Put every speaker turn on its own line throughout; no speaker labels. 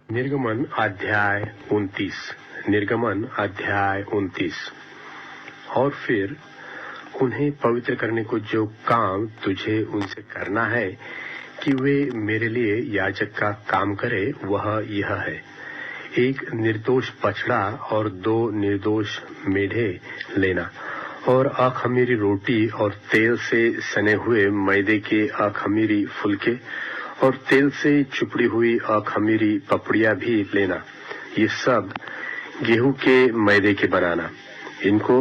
निर्गमन अध्याय 29। निर्गमन अध्याय 29। और फिर उन्हें पवित्र करने को जो काम तुझे उनसे करना है कि वे मेरे लिए याजक का काम करे, वह यह है: एक निर्दोष बछड़ा और 2 निर्दोष मेढ़े लेना, और अख़मीरी रोटी और तेल से सने हुए मैदे के अख़मीरी फुलके और तेल से चुपड़ी हुई अख़मीरी पपड़ियां भी लेना। ये सब गेहूं के मैदे के बनाना। इनको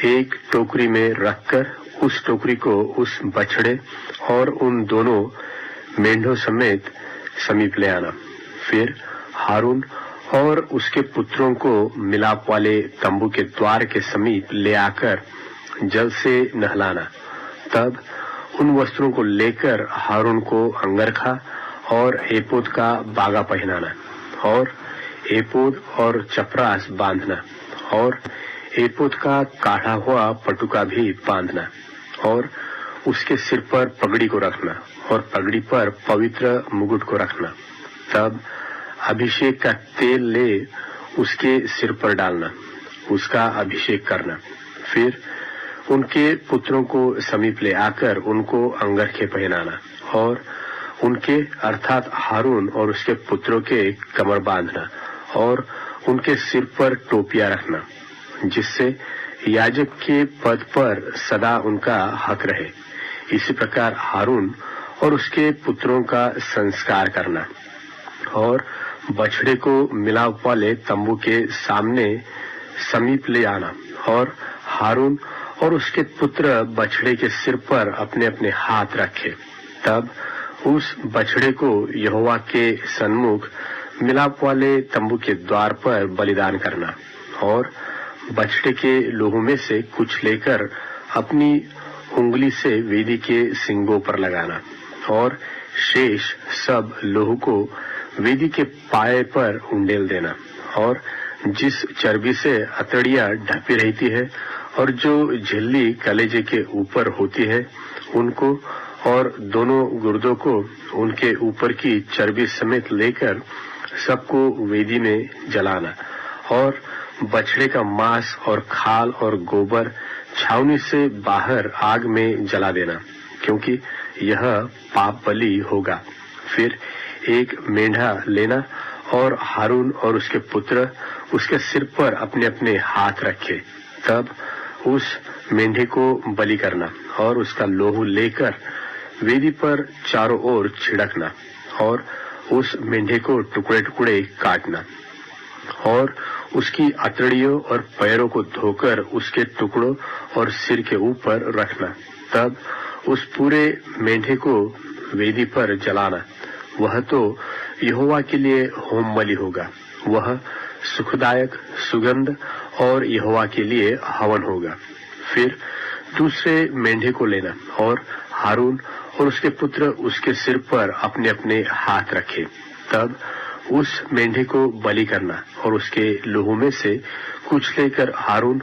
एक टोकरी में रखकर उस टोकरी को उस बछड़े और उन दोनों मेंढों समेत समीप ले आना। फिर हारून और उसके पुत्रों को मिलाप वाले तंबू के द्वार के समीप ले आकर जल से नहलाना। तब उन वस्त्रों को लेकर हारून को अंगरखा और एपोद का बागा पहनाना, और एपोद और चपरास बांधना, और एपोद का काढ़ा हुआ पटुका भी बांधना, और उसके सिर पर पगड़ी को रखना, और पगड़ी पर पवित्र मुकुट को रखना। तब अभिषेक का तेल ले उसके सिर पर डालना, उसका अभिषेक करना। फिर उनके पुत्रों को समीप ले आकर उनको अंगरखे पहनाना, और उनके अर्थात हारून और उसके पुत्रों के कमर बांधना, और उनके सिर पर टोपियां रखना, जिससे याजक के पद पर सदा उनका हक रहे। इसी प्रकार हारून और उसके पुत्रों का संस्कार करना, और बछड़े को मिलाप वाले तंबू के सामने समीप ले आना, और हारून और उसके पुत्र बछड़े के सिर पर अपने अपने हाथ रखे। तब उस बछड़े को यहोवा के सन्मुख मिलाप वाले तंबू के द्वार पर बलिदान करना, और बछड़े के लोहू में से कुछ लेकर अपनी उंगली से वेदी के सींगों पर लगाना, और शेष सब लोहू को वेदी के पाए पर उंडेल देना। और जिस चर्बी से अतड़ियां ढपी रहती है और जो झिल्ली कलेजे के ऊपर होती है, उनको और दोनों गुर्दों को उनके ऊपर की चर्बी समेत लेकर सबको वेदी में जलाना, और बछड़े का मांस और खाल और गोबर छावनी से बाहर आग में जला देना, क्योंकि यह पाप बलि होगा। फिर एक मेंढा लेना, और हारून और उसके पुत्र उसके सिर पर अपने अपने हाथ रखे। तब उस मेंढे को बलि करना, और उसका लोहू लेकर वेदी पर चारों ओर छिड़कना, और उस मेंढे को टुकड़े टुकड़े काटना, और उसकी अतड़ियों और पैरों को धोकर उसके टुकड़ों और सिर के ऊपर रखना। तब उस पूरे मेंढे को वेदी पर जलाना। वह तो यहोवा के लिए होम बलि होगा, वह सुखदायक सुगंध और यहोवा के लिए हवन होगा। फिर दूसरे मेंढे को लेना, और हारून और उसके पुत्र उसके सिर पर अपने अपने हाथ रखे। तब उस मेंढे को बलि करना, और उसके लोहू में से कुछ लेकर हारून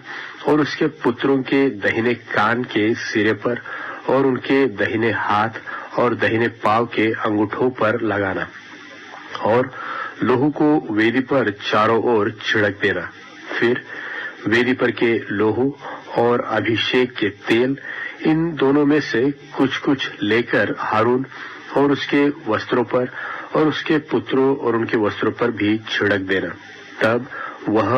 और उसके पुत्रों के दाहिने कान के सिरे पर और उनके दाहिने हाथ और दाहिने पांव के अंगूठों पर लगाना, और लोहू को वेदी पर चारों ओर छिड़क देना। फिर वेदी पर के लोहू और अभिषेक के तेल, इन दोनों में से कुछ कुछ लेकर हारून और उसके वस्त्रों पर और उसके पुत्रों और उनके वस्त्रों पर भी छिड़क देना। तब वह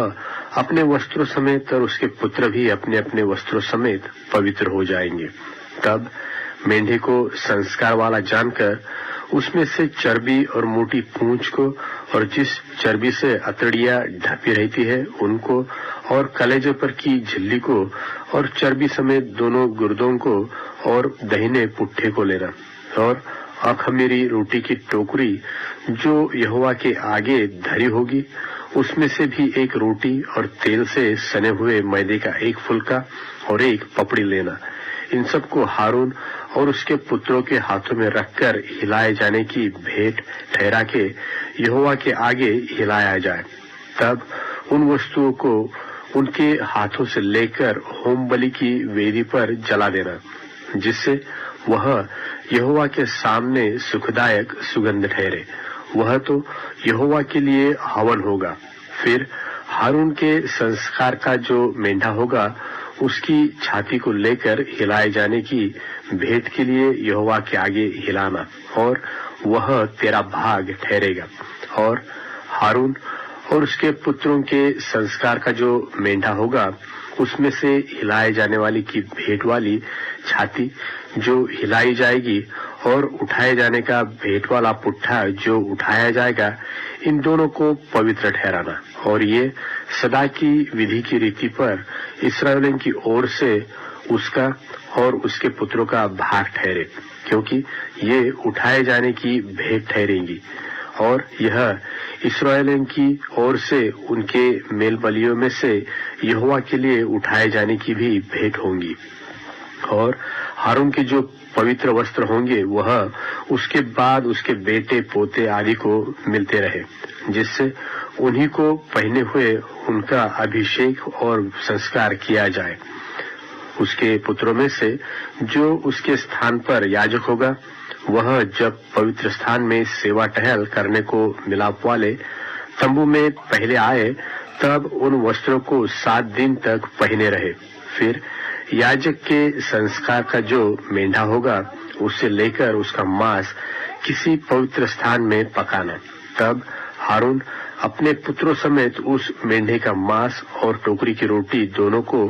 अपने वस्त्रों समेत और उसके पुत्र भी अपने अपने वस्त्रों समेत पवित्र हो जाएंगे। तब मेंढे को संस्कार वाला जानकर उसमें से चर्बी और मोटी पूंछ को, और जिस चर्बी से अतड़ियां ढपी रहती है उनको, और कलेजे पर की झिल्ली को, और चर्बी समेत दोनों गुर्दों को और दाहिने पुट्ठे को लेना, और अख़मीरी रोटी की टोकरी जो यहोवा के आगे धरी होगी, उसमें से भी एक रोटी और तेल से सने हुए मैदे का एक फुलका और एक पपड़ी लेना। इन सबको हारून और उसके पुत्रों के हाथों में रखकर हिलाए जाने की भेंट ठहरा के यहोवा के आगे हिलाया जाए। तब उन वस्तुओं को उनके हाथों से लेकर होम बलि की वेदी पर जला देना, जिससे वह यहोवा के सामने सुखदायक सुगंध ठहरे। वह तो यहोवा के लिए हवन होगा। फिर हारून के संस्कार का जो मेंढा होगा उसकी छाती को लेकर हिलाए जाने की भेंट के लिए यहोवा के आगे हिलाना, और वह तेरा भाग ठहरेगा। और हारून और उसके पुत्रों के संस्कार का जो मेंढा होगा उसमें से हिलाए जाने वाली की भेंट वाली छाती जो हिलाई जाएगी और उठाए जाने का भेंट वाला पुट्ठा जो उठाया जाएगा, इन दोनों को पवित्र ठहराना। और ये सदा की विधि की रीति पर इस्राएलियों की ओर से उसका और उसके पुत्रों का भाग ठहरे, क्योंकि ये उठाए जाने की भेंट ठहरेंगी। और यह इस्राएलियों की ओर से उनके मेल बलियों में से यहोवा के लिए उठाए जाने की भी भेंट होंगी। और हारून के जो पवित्र वस्त्र होंगे वह उसके बाद उसके बेटे पोते आदि को मिलते रहे, जिससे उन्हीं को पहने हुए उनका अभिषेक और संस्कार किया जाए। उसके पुत्रों में से जो उसके स्थान पर याजक होगा, वह जब पवित्र स्थान में सेवा टहल करने को मिलाप वाले तंबू में पहले आए, तब उन वस्त्रों को 7 दिन तक पहने रहे। फिर याजक के संस्कार का जो मेंढा होगा उससे लेकर उसका मांस किसी पवित्र स्थान में पकाना। तब हारून अपने पुत्रों समेत उस मेंढे का मांस और टोकरी की रोटी दोनों को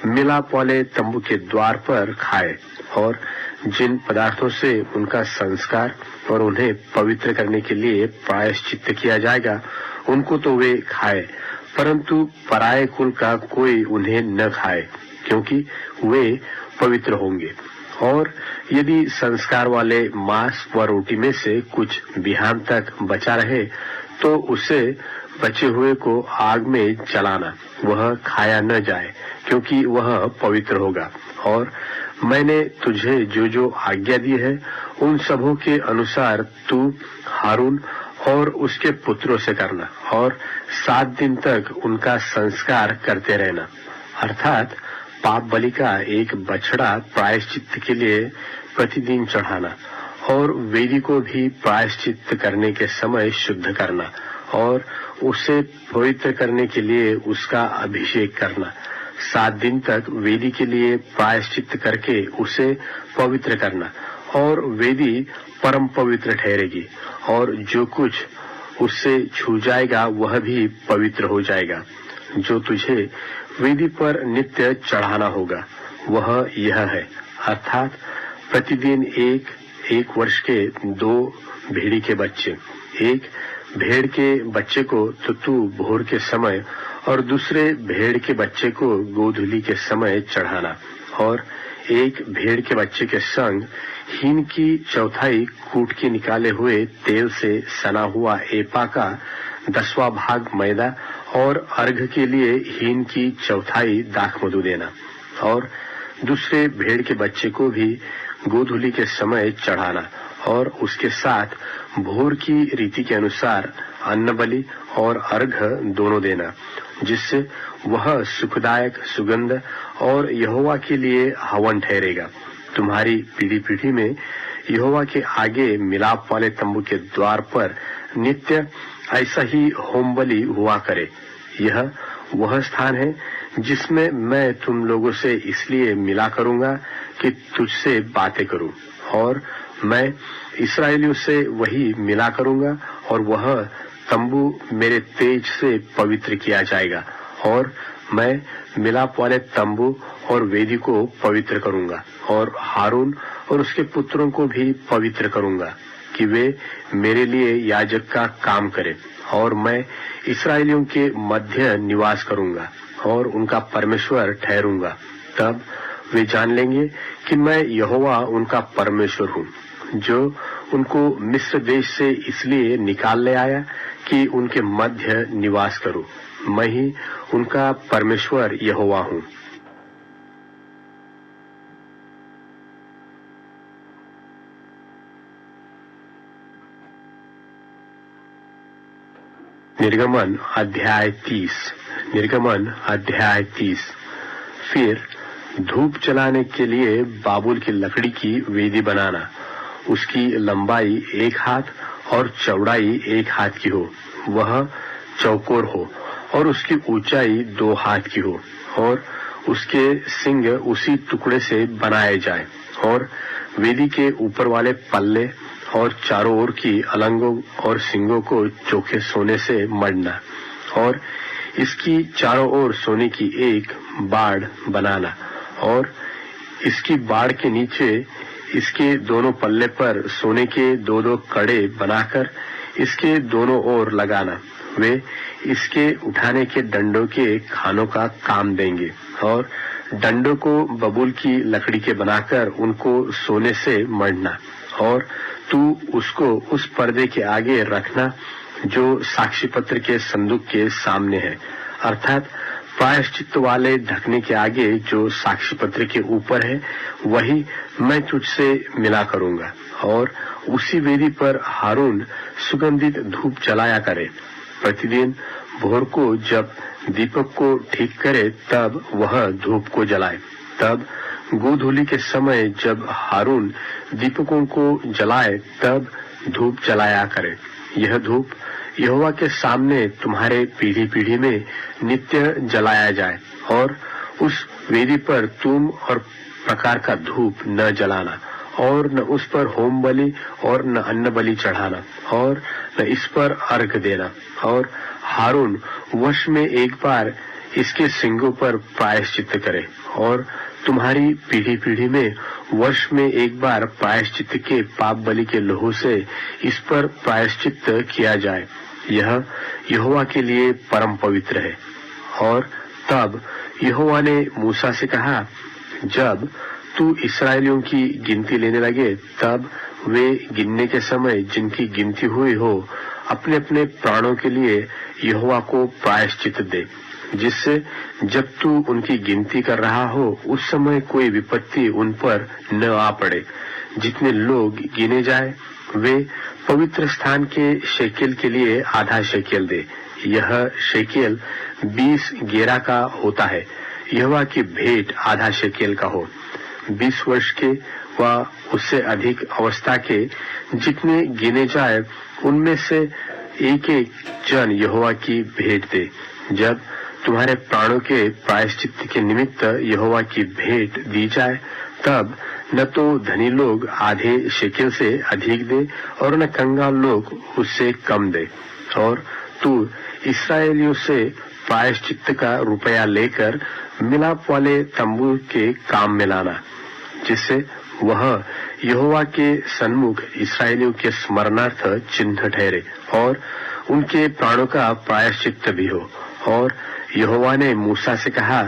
मिलाप वाले तंबू के द्वार पर खाए। और जिन पदार्थों से उनका संस्कार और उन्हें पवित्र करने के लिए प्रायश्चित्त किया जाएगा, उनको तो वे खाए, परंतु पराये कुल का कोई उन्हें न खाए, क्योंकि वे पवित्र होंगे। और यदि संस्कार वाले मांस व रोटी में से कुछ बिहान तक बचा रहे, तो उसे बचे हुए को आग में जलाना, वह खाया न जाए, क्योंकि वह पवित्र होगा। और मैंने तुझे जो जो आज्ञा दी है, उन सबों के अनुसार तू हारून और उसके पुत्रों से करना, और 7 दिन तक उनका संस्कार करते रहना। अर्थात पाप बलि का एक बछड़ा प्रायश्चित्त के लिए प्रतिदिन चढ़ाना, और वेदी को भी प्रायश्चित्त करने के समय शुद्ध करना, और उसे पवित्र करने के लिए उसका अभिषेक करना। 7 दिन तक वेदी के लिए प्रायश्चित्त करके उसे पवित्र करना, और वेदी परम पवित्र ठहरेगी, और जो कुछ उससे छू जाएगा वह भी पवित्र हो जाएगा। जो तुझे वेदी पर नित्य चढ़ाना होगा वह यह है, अर्थात प्रतिदिन एक वर्ष के 2 भेड़ी के बच्चे, एक भेड़ के बच्चे को तो तू भोर के समय और दूसरे भेड़ के बच्चे को गोधूली के समय चढ़ाना। और एक भेड़ के बच्चे के संग हीन की 1/4 कूट के निकाले हुए तेल से सना हुआ एपा का 10वां भाग मैदा, और अर्घ के लिए हीन की 1/4 दाख मधु देना। और दूसरे भेड़ के बच्चे को भी गोधूली के समय चढ़ाना, और उसके साथ भोर की रीति के अनुसार अन्न बलि और अर्घ दोनों देना, जिससे वह सुखदायक सुगंध और यहोवा के लिए हवन ठहरेगा। तुम्हारी पीढ़ी पीढ़ी में यहोवा के आगे मिलाप वाले तंबू के द्वार पर नित्य ऐसा ही होम बलि हुआ करे। यह वह स्थान है जिसमें मैं तुम लोगों से इसलिए मिला करूंगा कि तुझसे बातें करूं, और मैं इस्राएलियों से वही मिला करूंगा, और वह तंबू मेरे तेज से पवित्र किया जाएगा। और मैं मिलाप वाले तंबू और वेदी को पवित्र करूंगा, और हारून और उसके पुत्रों को भी पवित्र करूंगा कि वे मेरे लिए याजक का काम करें। और मैं इस्राएलियों के मध्य निवास करूंगा और उनका परमेश्वर ठहरूंगा। तब वे जान लेंगे कि मैं यहोवा उनका परमेश्वर हूँ, जो उनको मिस्र देश से इसलिए निकाल ले आया कि उनके मध्य निवास करूं। मैं ही उनका परमेश्वर यहोवा हूँ। निर्गमन अध्याय 30। फिर धूप जलाने के लिए बाबुल की लकड़ी की वेदी बनाना। उसकी लंबाई 1 हाथ और चौड़ाई 1 हाथ की हो, वह चौकोर हो और उसकी ऊंचाई 2 हाथ की हो और उसके सिंग उसी टुकड़े से बनाए जाए और वेदी के ऊपर वाले पल्ले और चारों ओर की अलंगों और सिंगों को चोखे सोने से मढ़ना और इसकी चारों ओर सोने की एक बाड़ बनाना और इसकी बाड़ के नीचे इसके दोनों पल्ले पर सोने के 2-2 कड़े बनाकर इसके दोनों ओर लगाना। वे इसके उठाने के डंडों के खानों का काम देंगे और डंडों को बबूल की लकड़ी के बनाकर उनको सोने से मढ़ना और तू उसको उस पर्दे के आगे रखना जो साक्षी पत्र के संदूक के सामने है, अर्थात प्रायश्चित वाले ढकने के आगे जो साक्षी पत्र के ऊपर है, वही मैं तुझसे मिला करूंगा। और उसी वेदी पर हारून सुगंधित धूप जलाया करे। प्रतिदिन भोर को जब दीपक को ठीक करे तब वह धूप को जलाए। तब गोधूली के समय जब हारून दीपकों को जलाए तब धूप जलाया करे। यह धूप यहोवा के सामने तुम्हारे पीढ़ी पीढ़ी में नित्य जलाया जाए और उस वेदी पर तुम और प्रकार का धूप न जलाना और न उस पर होम बलि और न अन्न बलि चढ़ाना और न इस पर अर्घ देना। और हारून वर्ष में एक बार इसके सिंगों पर प्रायश्चित करे और तुम्हारी पीढ़ी पीढ़ी में वर्ष में एक बार प्रायश्चित के पाप बलि के लहू से इस पर प्रायश्चित किया जाए। यह यहोवा के लिए परम पवित्र है। और तब यहोवा ने मूसा से कहा, जब तू इस्राएलियों की गिनती लेने लगे तब वे गिनने के समय जिनकी गिनती हुई हो अपने अपने प्राणों के लिए यहोवा को प्रायश्चित दे, जिससे जब तू उनकी गिनती कर रहा हो उस समय कोई विपत्ति उन पर न आ पड़े। जितने लोग गिने जाए वे पवित्र स्थान के शेकेल के लिए आधा शेकेल दे। यह शेकेल 20 गेरा का होता है। यहोवा की भेंट आधा शेकेल का हो। 20 वर्ष के व उससे अधिक अवस्था के जितने गिने जाए उनमें से एक एक जन यहोवा की भेंट दे। जब तुम्हारे प्राणों के प्रायश्चित के निमित्त यहोवा की भेंट दी जाए तब न तो धनी लोग आधे शेकेल से अधिक दे और न कंगाल लोग उससे कम दे। और तू इस्राएलियों से प्रायश्चित का रुपया लेकर मिलाप वाले तंबू के काम में लाना, जिससे वह यहोवा के सन्मुख इस्राएलियों के स्मरणार्थ चिन्ह ठहरे और उनके प्राणों का प्रायश्चित भी हो। और यहोवा ने मूसा से कहा,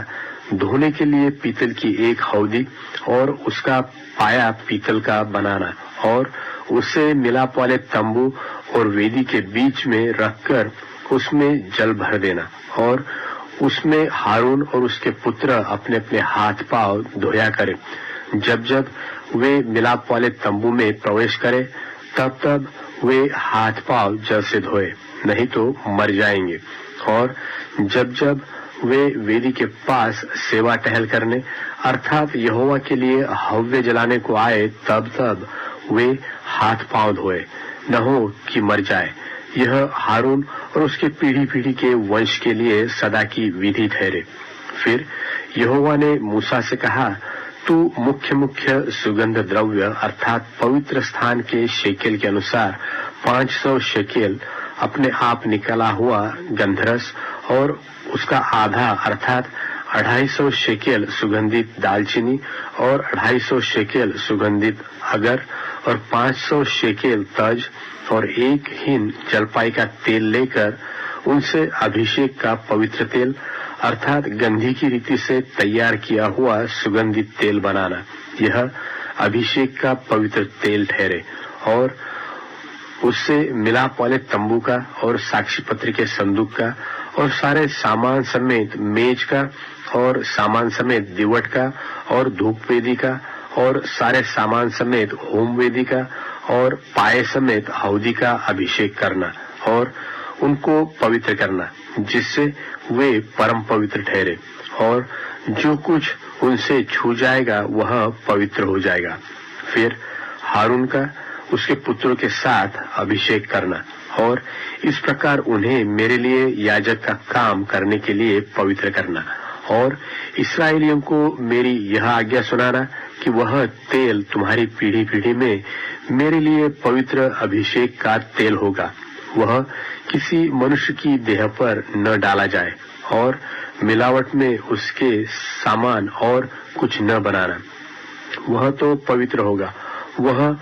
धोने के लिए पीतल की एक हौदी और उसका पाया पीतल का बनाना और उसे मिलाप वाले तंबू और वेदी के बीच में रखकर उसमें जल भर देना और उसमें हारून और उसके पुत्र अपने अपने हाथ पांव धोया करें। जब जब वे मिलाप वाले तंबू में प्रवेश करें तब तब वे हाथ पांव जल से धोए, नहीं तो मर जाएंगे। और जब जब वे वेदी के पास सेवा टहल करने अर्थात यहोवा के लिए हव्य जलाने को आए तब तब वे हाथ पांव धोए, न हो कि मर जाए। यह हारून और उसके पीढ़ी पीढ़ी के वंश के लिए सदा की विधि ठहरे। फिर यहोवा ने मूसा से कहा, तू मुख्य मुख्य सुगंध द्रव्य अर्थात पवित्र स्थान के शेकेल के अनुसार 500 शेकेल अपने आप निकला हुआ गंधरस और उसका आधा अर्थात 250 शेकेल सुगंधित दालचीनी और 250 शेकेल सुगंधित अगर और 500 शेकेल तज और 1 हिन जलपाई का तेल लेकर उनसे अभिषेक का पवित्र तेल अर्थात गंधी की रीति से तैयार किया हुआ सुगंधित तेल बनाना। यह अभिषेक का पवित्र तेल ठहरे। और उससे मिलाप वाले तंबू का और साक्षी पत्र के संदूक का और सारे सामान समेत मेज का और सामान समेत दिवट का और धूप वेदी का और सारे सामान समेत होम वेदी का और पाए समेत हौदी का अभिषेक करना और उनको पवित्र करना, जिससे वे परम पवित्र ठहरे। और जो कुछ उनसे छू जाएगा वह पवित्र हो जाएगा। फिर हारून का उसके पुत्रों के साथ अभिषेक करना और इस प्रकार उन्हें मेरे लिए याजक का काम करने के लिए पवित्र करना और इस्राएलियों को मेरी यह आज्ञा सुनाना कि वह तेल तुम्हारी पीढ़ी पीढ़ी में मेरे लिए पवित्र अभिषेक का तेल होगा। वह किसी मनुष्य की देह पर न डाला जाए और मिलावट में उसके सामान और कुछ न बनाना। वह तो पवित्र होगा, वह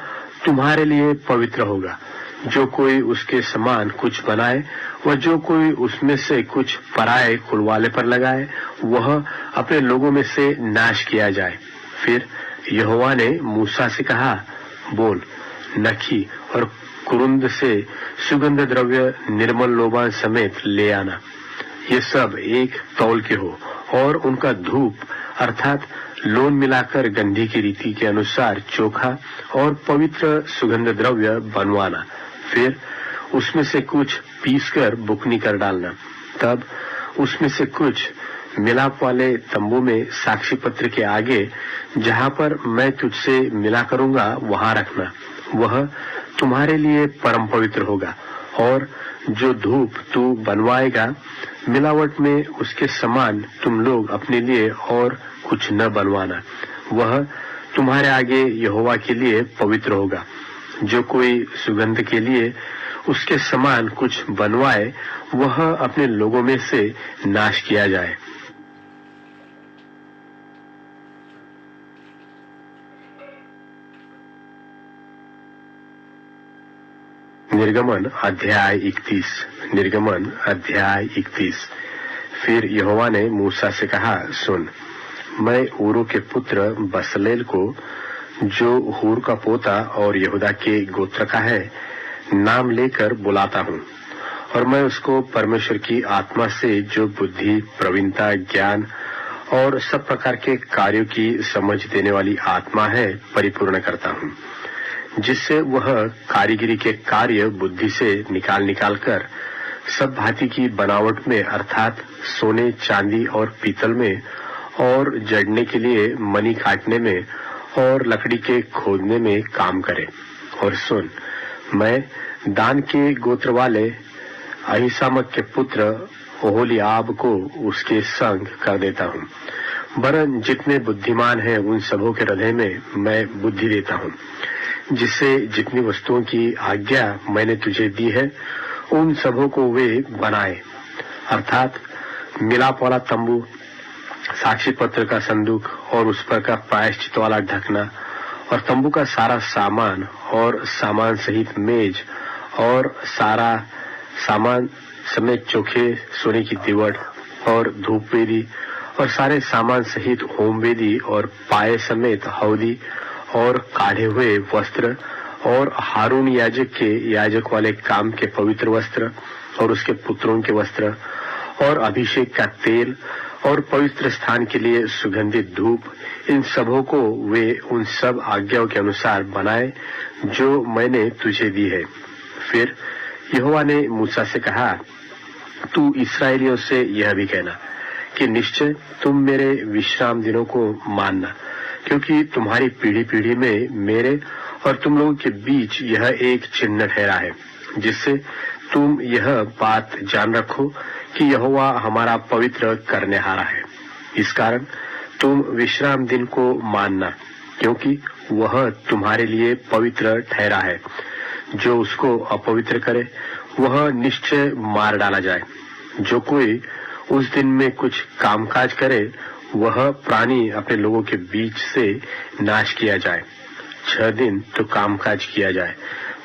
तुम्हारे लिए पवित्र होगा। जो कोई उसके समान कुछ बनाए व जो कोई उसमें से कुछ पराये कुलवाले पर लगाए, वह अपने लोगों में से नाश किया जाए। फिर यहोवा ने मूसा से कहा, बोल, नखी और कुरुंद से सुगंध द्रव्य निर्मल लोबान समेत ले आना। ये सब एक तौल के हो और उनका धूप अर्थात लोन मिलाकर गंधी की रीति के अनुसार चोखा और पवित्र सुगंध द्रव्य बनवाना। फिर उसमें से कुछ पीसकर बुकनी कर डालना। तब उसमें से कुछ मिलाप वाले तंबू में साक्षी पत्र के आगे जहां पर मैं तुझसे मिला करूंगा वहां रखना। वह तुम्हारे लिए परम पवित्र होगा और जो धूप तू बनवाएगा मिलावट में उसके समान तुम लोग अपने लिए और कुछ न बनवाना। वह तुम्हारे आगे यहोवा के लिए पवित्र होगा। जो कोई सुगंध के लिए उसके समान कुछ बनवाए, वह अपने लोगों में से नाश किया जाए। निर्गमन अध्याय 31। फिर यहोवा ने मूसा से कहा, सुन, मैं ऊरो के पुत्र बसलेल को, जो हूर का पोता और यहूदा के गोत्र का है, नाम लेकर बुलाता हूँ और मैं उसको परमेश्वर की आत्मा से जो बुद्धि, प्रवीणता, ज्ञान और सब प्रकार के कार्यों की समझ देने वाली आत्मा है परिपूर्ण करता हूँ, जिससे वह कारीगरी के कार्य बुद्धि से निकाल कर सब भांति की बनावट में अर्थात सोने, चांदी और पीतल में और जड़ने के लिए मणि काटने में और लकड़ी के खोदने में काम करे। और सुन, मैं दान के गोत्र वाले अहीसामक के पुत्र ओहोलीआब को उसके संग कर देता हूँ। वरन जितने बुद्धिमान हैं उन सबों के हृदय में मैं बुद्धि देता हूँ, जिससे जितनी वस्तुओं की आज्ञा मैंने तुझे दी है उन सबों को वे बनाए, अर्थात मिलाप वाला तंबू, साक्षी पत्र का संदूक और उस पर का प्रायश्चित वाला ढकना और तंबू का सारा सामान और सामान सहित मेज और सारा सामान समेत चोखे सोने की दीवट और धूप वेदी और सारे सामान सहित होम वेदी और पाए समेत हौदी और काढ़े हुए वस्त्र और हारून याजक के याजक वाले काम के पवित्र वस्त्र और उसके पुत्रों के वस्त्र और अभिषेक का तेल और पवित्र स्थान के लिए सुगंधित धूप, इन सबों को वे उन सब आज्ञाओं के अनुसार बनाए जो मैंने तुझे दी है। फिर यहोवा ने मूसा से कहा, तू इस्राएलियों से यह भी कहना कि निश्चय तुम मेरे विश्राम दिनों को मानना, क्योंकि तुम्हारी पीढ़ी पीढ़ी में मेरे और तुम लोगों के बीच यह एक चिन्ह ठहरा है, जिससे तुम यह बात जान रखो कि यहोवा हमारा पवित्र करने हारा है। इस कारण तुम विश्राम दिन को मानना, क्योंकि वह तुम्हारे लिए पवित्र ठहरा है। जो उसको अपवित्र करे वह निश्चय मार डाला जाए। जो कोई उस दिन में कुछ कामकाज करे वह प्राणी अपने लोगों के बीच से नाश किया जाए। 6 दिन तो कामकाज किया जाए,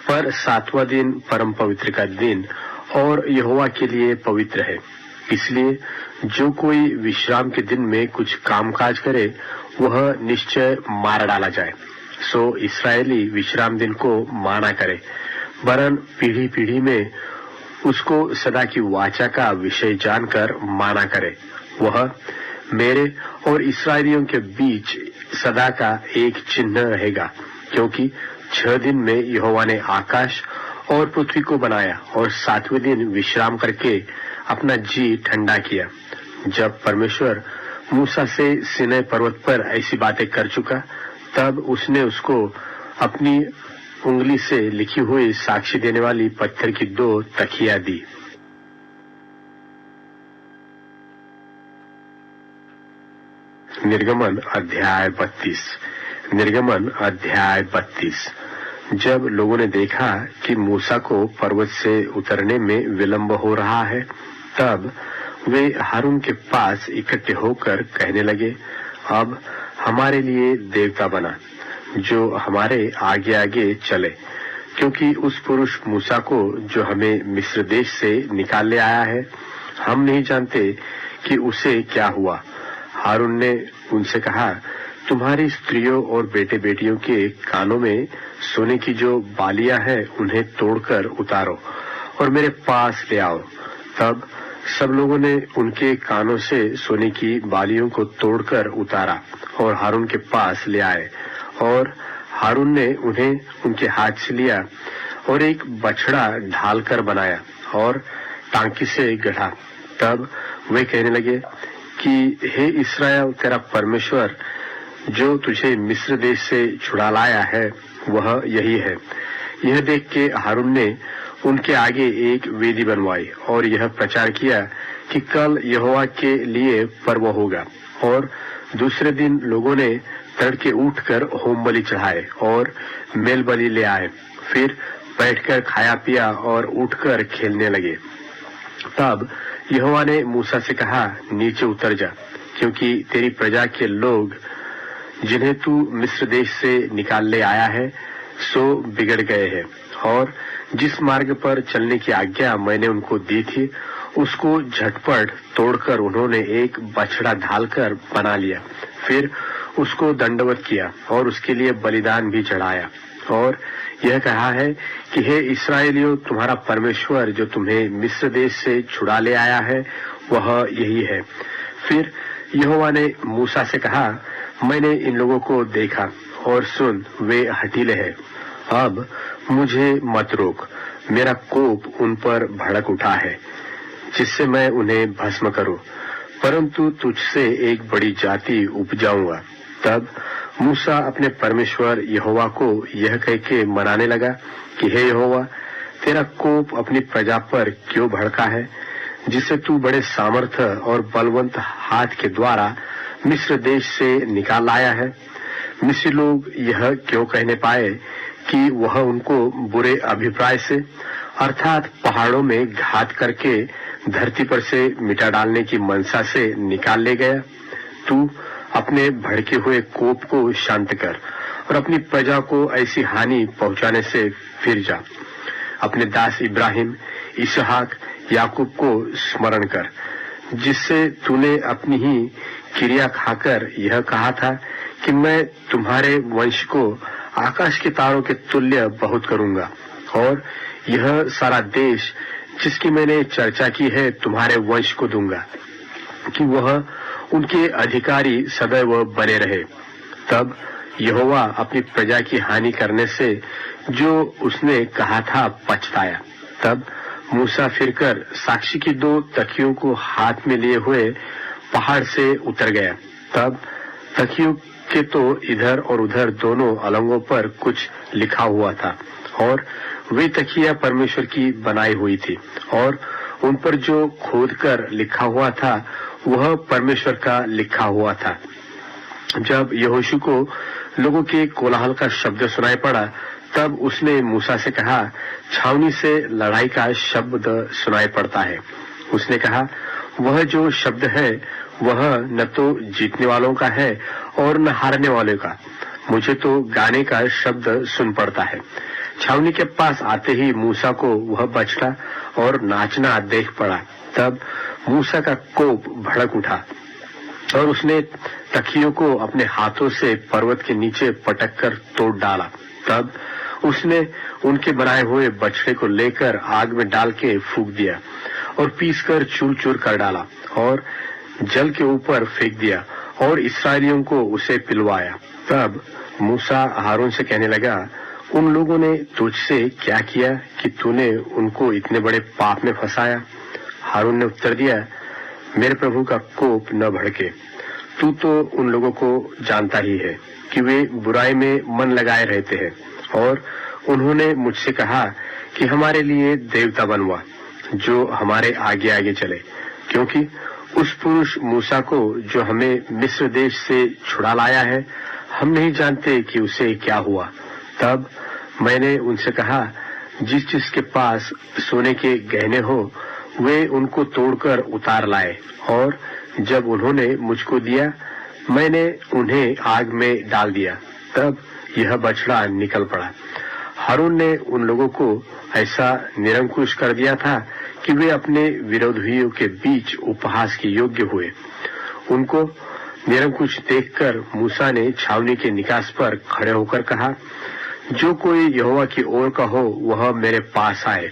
पर 7वां दिन परम पवित्र का दिन और यहोवा के लिए पवित्र है। इसलिए जो कोई विश्राम के दिन में कुछ कामकाज करे वह निश्चय मार डाला जाए। सो इस्राएली विश्राम दिन को माना करे, वरन पीढ़ी पीढ़ी में उसको सदा की वाचा का विषय जानकर माना करे। वह मेरे और इस्राएलियों के बीच सदा का एक चिन्ह रहेगा, क्योंकि 6 दिन में यहोवा ने आकाश और पृथ्वी को बनाया और 7वें दिन विश्राम करके अपना जी ठंडा किया। जब परमेश्वर मूसा से सिनै पर्वत पर ऐसी बातें कर चुका, तब उसने उसको अपनी उंगली से लिखी हुई साक्षी देने वाली पत्थर की 2 तकिया दी। निर्गमन अध्याय 32। निर्गमन अध्याय 32। जब लोगों ने देखा कि मूसा को पर्वत से उतरने में विलंब हो रहा है, तब वे हारून के पास इकट्ठे होकर कहने लगे, अब हमारे लिए देवता बना जो हमारे आगे आगे चले, क्योंकि उस पुरुष मूसा को जो हमें मिस्र देश से निकाल ले आया है, हम नहीं जानते कि उसे क्या हुआ। हारून ने उनसे कहा, तुम्हारी स्त्रियों और बेटे बेटियों के कानों में सोने की जो बालियां हैं उन्हें तोड़कर उतारो और मेरे पास ले आओ। तब सब लोगों ने उनके कानों से सोने की बालियों को तोड़कर उतारा और हारून के पास ले आए, और हारून ने उन्हें उनके हाथ से लिया और एक बछड़ा ढालकर बनाया और टांकी से गढ़ा। तब वे कहने लगे कि हे इस्राएल, तेरा परमेश्वर जो तुझे मिस्र देश से छुड़ा लाया है वह यही है। यह देख के हारून ने उनके आगे एक वेदी बनवाई और यह प्रचार किया कि कल यहोवा के लिए पर्व होगा। और दूसरे दिन लोगों ने तड़के उठकर होम बलि चढ़ाए और मेल बलि ले आए, फिर बैठकर खाया पिया और उठकर खेलने लगे। तब यहोवा ने मूसा से कहा, नीचे उतर जा, क्योंकि तेरी प्रजा के लोग जिन्हें तू मिस्र देश से निकाल ले आया है सो बिगड़ गए हैं, और जिस मार्ग पर चलने की आज्ञा मैंने उनको दी थी उसको झटपट तोड़कर उन्होंने एक बछड़ा ढालकर बना लिया। फिर उसको दंडवत किया और उसके लिए बलिदान भी चढ़ाया और यह कहा है कि हे इस्राएलियों, तुम्हारा परमेश्वर जो तुम्हें मिस्र देश से छुड़ा ले आया है वह यही है। फिर यहोवा ने मूसा से कहा, मैंने इन लोगों को देखा और सुन, वे हठीले हैं। अब मुझे मत रोक, मेरा कोप उन पर भड़क उठा है जिससे मैं उन्हें भस्म करूं, परंतु तुझसे एक बड़ी जाति उपजाऊंगा। तब मूसा अपने परमेश्वर यहोवा को यह कह के मनाने लगा कि हे यहोवा, तेरा कोप अपनी प्रजा पर क्यों भड़का है, जिसे तू बड़े सामर्थ और बलवंत हाथ के द्वारा मिस्र देश से निकाल लाया है। मिस्री लोग यह क्यों कहने पाए कि वह उनको बुरे अभिप्राय से अर्थात पहाड़ों में घात करके धरती पर से मिटा डालने की मनसा से निकाल ले गया। तू अपने भड़के हुए कोप को शांत कर और अपनी प्रजा को ऐसी हानि पहुंचाने से फिर जा। अपने दास इब्राहिम, इसहाक, याकूब को स्मरण कर, जिससे तूने अपनी ही क्रिया खाकर यह कहा था कि मैं तुम्हारे वंश को आकाश के तारों के तुल्य बहुत करूंगा, और यह सारा देश जिसकी मैंने चर्चा की है तुम्हारे वंश को दूंगा कि वह उनके अधिकारी सदैव बने रहे। तब यहोवा अपनी प्रजा की हानि करने से जो उसने कहा था पछताया। तब मूसा फिरकर साक्षी की 2 तकियों को हाथ में लिए हुए पहाड़ से उतर गया। तब तकियों के तो इधर और उधर दोनों अलंगों पर कुछ लिखा हुआ था, और वे तकिया परमेश्वर की बनाई हुई थी, और उन पर जो खोद कर लिखा हुआ था वह परमेश्वर का लिखा हुआ था। जब यहोशू को लोगों के कोलाहल का शब्द सुनाई पड़ा, तब उसने मूसा से कहा, छावनी से लड़ाई का शब्द सुनाई पड़ता है। उसने कहा, वह जो शब्द है वह न तो जीतने वालों का है और न हारने वाले का, मुझे तो गाने का शब्द सुन पड़ता है। छावनी के पास आते ही मूसा को वह बछड़ा और नाचना देख पड़ा। तब मूसा का कोप भड़क उठा और उसने तकियों को अपने हाथों से पर्वत के नीचे पटक कर तोड़ डाला। तब उसने उनके बनाए हुए बछड़े को लेकर आग में डाल के फूंक दिया और पीसकर चूर चूर कर डाला और जल के ऊपर फेंक दिया और इस्राएलियों को उसे पिलवाया। तब मूसा हारून से कहने लगा, उन लोगों ने तुझसे क्या किया कि तूने उनको इतने बड़े पाप में फंसाया? हारून ने उत्तर दिया, मेरे प्रभु का कोप न भड़के, तू तो उन लोगों को जानता ही है कि वे बुराई में मन लगाए रहते हैं और उन्होंने मुझसे कहा कि हमारे लिए देवता बनवा जो हमारे आगे आगे चले, क्योंकि उस पुरुष मूसा को जो हमें मिस्र देश से छुड़ा लाया है, हम नहीं जानते कि उसे क्या हुआ। तब मैंने उनसे कहा, जिस जिसके पास सोने के गहने हो वे उनको तोड़कर उतार लाए, और जब उन्होंने मुझको दिया मैंने उन्हें आग में डाल दिया। तब यह बछड़ा निकल पड़ा। हारून ने उन लोगों को ऐसा निरंकुश कर दिया था कि वे अपने विरोधियों के बीच उपहास के योग्य हुए। उनको निरंकुश देखकर मूसा ने छावनी के निकास पर खड़े होकर कहा, जो कोई यहोवा की ओर का हो वह मेरे पास आए।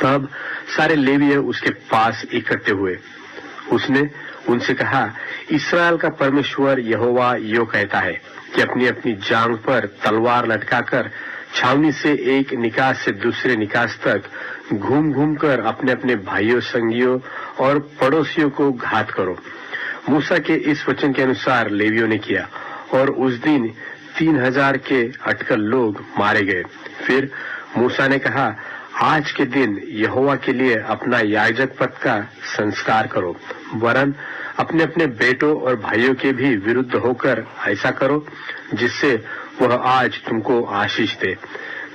तब सारे लेवीय उसके पास इकट्ठे हुए। उसने उनसे कहा, इस्राएल का परमेश्वर यहोवा यो कहता है कि अपनी अपनी जांघ पर तलवार लटकाकर छावनी से एक निकास से दूसरे निकास तक घूम घूम कर अपने अपने भाइयों, संगियों और पड़ोसियों को घात करो। मूसा के इस वचन के अनुसार लेवियों ने किया, और उस दिन 3000 के अटकल लोग मारे गए। फिर मूसा ने कहा, आज के दिन यहोवा के लिए अपना याजक पद का संस्कार करो, वरन अपने अपने बेटों और भाइयों के भी विरुद्ध होकर ऐसा करो जिससे वह आज तुमको आशीष दे।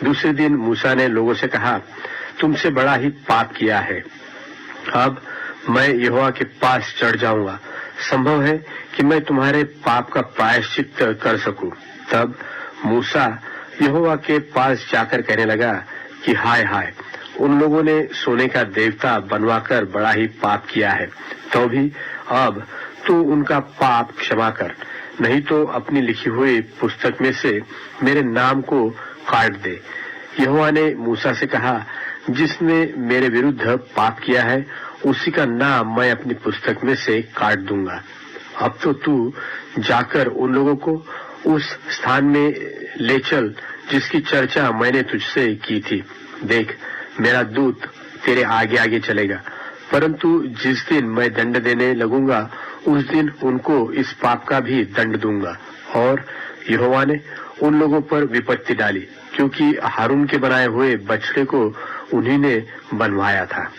दूसरे दिन मूसा ने लोगों से कहा, तुमसे बड़ा ही पाप किया है। अब मैं यहोवा के पास चढ़ जाऊंगा। संभव है कि मैं तुम्हारे पाप का प्रायश्चित कर सकूं। तब मूसा यहोवा के पास जाकर कहने लगा कि हाय हाय, उन लोगों ने सोने का देवता बनवाकर बड़ा ही पाप किया है। तो भी अब तू उनका पाप क्षमा कर, नहीं तो अपनी लिखी हुई पुस्तक में से मेरे नाम को काट दे। यहोवा ने मूसा से कहा, जिसने मेरे विरुद्ध पाप किया है उसी का नाम मैं अपनी पुस्तक में से काट दूंगा। अब तो तू जाकर उन लोगों को उस स्थान में ले चल जिसकी चर्चा मैंने तुझसे की थी। देख, मेरा दूत तेरे आगे आगे चलेगा, परंतु जिस दिन मैं दंड देने लगूंगा उस दिन उनको इस पाप का भी दंड दूंगा। और यहोवा ने उन लोगों पर विपत्ति डाली, क्योंकि हारून के बनाए हुए बछड़े को उन्हीं ने बनवाया था।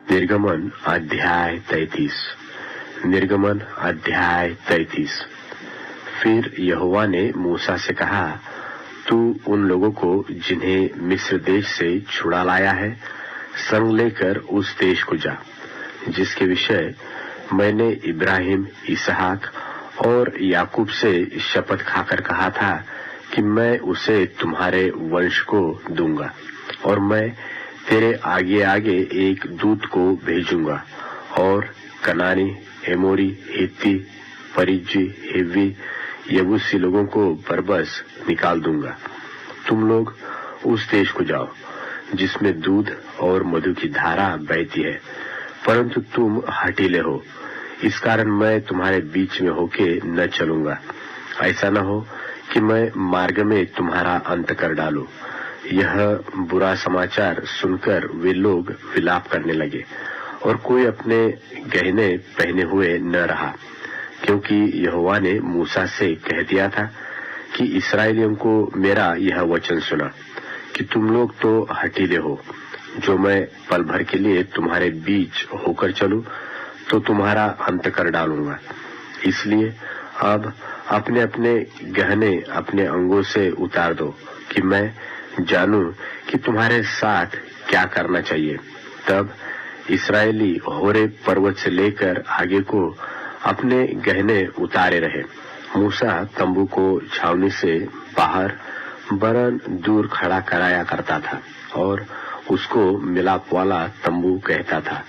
निर्गमन अध्याय 33। निर्गमन अध्याय 33। फिर यहोवा ने मूसा से कहा, तू उन लोगों को जिन्हें मिस्र देश से छुड़ा लाया है संग लेकर उस देश को जा, जिसके विषय मैंने इब्राहिम, इसहाक और याकूब से शपथ खाकर कहा था कि मैं उसे तुम्हारे वंश को दूंगा, और मैं तेरे आगे आगे एक दूत को भेजूंगा, और कनानी, एमोरी, हित्ती, परिज्जी, हिव्वी, यबूसी लोगों को बरबस निकाल दूंगा। तुम लोग उस देश को जाओ जिसमें दूध और मधु की धारा बहती है, परंतु तुम हठीले हो, इस कारण मैं तुम्हारे बीच में होके न चलूंगा। ऐसा न हो कि मैं मार्ग में तुम्हारा अंत कर डालूं। यह बुरा समाचार सुनकर वे लोग विलाप करने लगे, और कोई अपने गहने पहने हुए न रहा, क्योंकि यहोवा ने मूसा से कह दिया था कि इस्राएलियों को मेरा यह वचन सुना कि तुम लोग तो हठीले हो। जो मैं पल भर के लिए तुम्हारे बीच होकर चलूं तो तुम्हारा अंत कर डालूंगा। इसलिए अब अपने अपने गहने अपने अंगों से उतार दो कि मैं जानूं कि तुम्हारे साथ क्या करना चाहिए। तब इस्राएली होरे पर्वत से लेकर आगे को अपने गहने उतारे रहे। मूसा तंबू को छावनी से बाहर बरन दूर खड़ा कराया करता था, और उसको मिलाप वाला तंबू कहता था।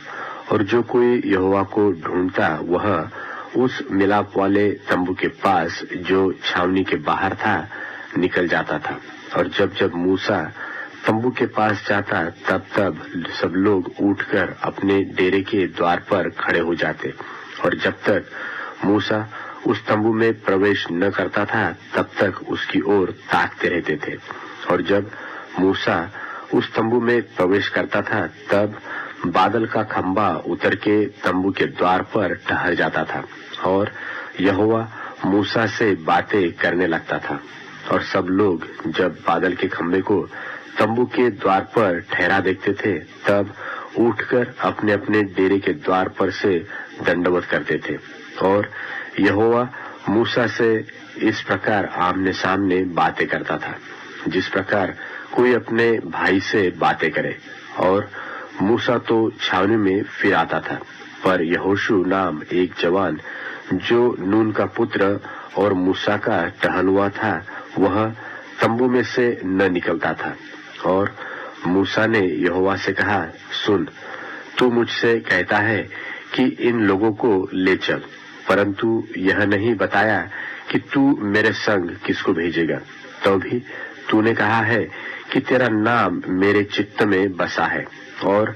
और जो कोई यहोवा को ढूंढता वह उस मिलाप वाले तंबू के पास जो छावनी के बाहर था निकल जाता था। और जब जब मूसा तंबू के पास जाता तब तब सब लोग उठकर अपने डेरे के द्वार पर खड़े हो जाते, और जब तक मूसा उस तंबू में प्रवेश न करता था तब तक उसकी ओर ताकते रहते थे। और जब मूसा उस तंबू में प्रवेश करता था तब बादल का खंबा उतर के तंबू के द्वार पर ठहर जाता था और यहोवा मूसा से बातें करने लगता था। और सब लोग जब बादल के खंबे को तंबू के द्वार पर ठहरा देखते थे तब उठकर अपने अपने डेरे के द्वार पर से दंडवत करते थे। और यहोवा मूसा से इस प्रकार आमने सामने बातें करता था जिस प्रकार कोई अपने भाई से बातें करे। और मूसा तो छावनी में फिर आता था, पर यहोशू नाम एक जवान जो नून का पुत्र और मूसा का टहलुआ था वह तंबू में से न निकलता था। और मूसा ने यहोवा से कहा, सुन, तू मुझसे कहता है कि इन लोगों को ले चल, परंतु यह नहीं बताया कि तू मेरे संग किसको भेजेगा। तो भी तूने कहा है कि तेरा नाम मेरे चित्त में बसा है और